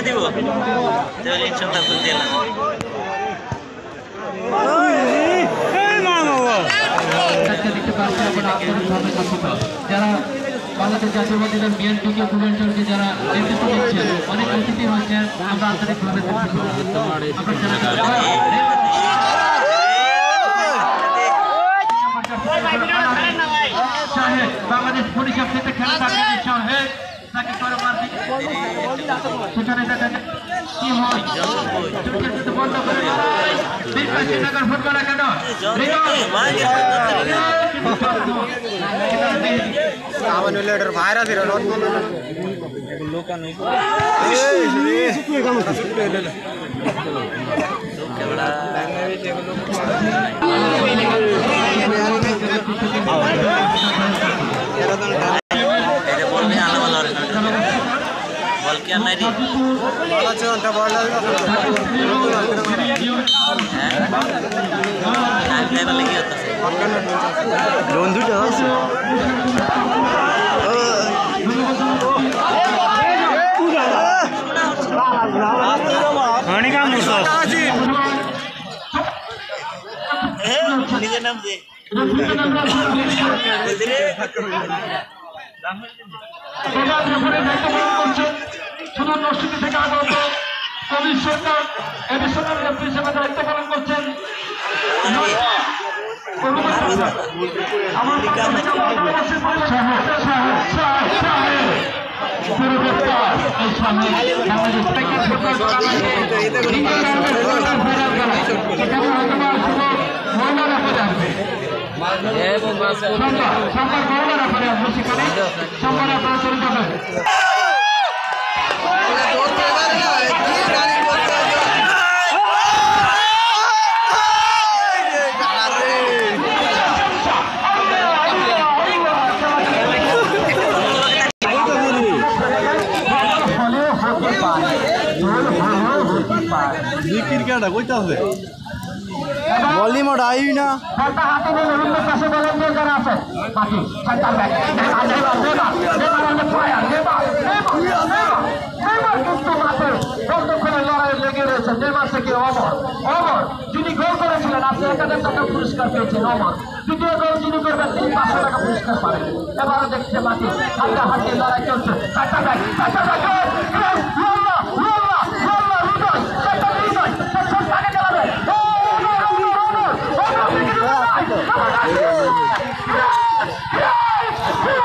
দিব ইনশাল্লাহ খুলতে এলাম যারা বাংলাদেশ জাতীয়বাদীদের বিএনপিকে পূর্বাঞ্চলকে যারা নেতৃত্ব দিচ্ছেন অনেক অতিথি হয়েছেন আমরা আন্তরিকভাবে শাহেদ বাংলাদেশ পুলিশ থেকে খেলা থাকবেন শাহেদ তাকে করে মারবে সেখানে দেখা যায় কি হয় বন্ধ করে ফুটবল কেন ভাইরাস বন্ধুটা আছে নিজের নাম দে থেকে আগত পুলিশ সরকার এডিশনাল এমপি হিসেবে দায়িত্ব পালন করছেন ক্রিকেটটা কইতে হবে বলি মোট আইবি না যিনি গোল করেছিলেন আপনি 1000 টাকা পুরস্কার পেয়েছেন অমর দ্বিতীয় গোল যিনি করবেন তিনি 500 টাকা পুরস্কার পাবেন এবারও দেখছে মাটি হাড্ডাহাড্ডি লড়াই চলছে Yeah!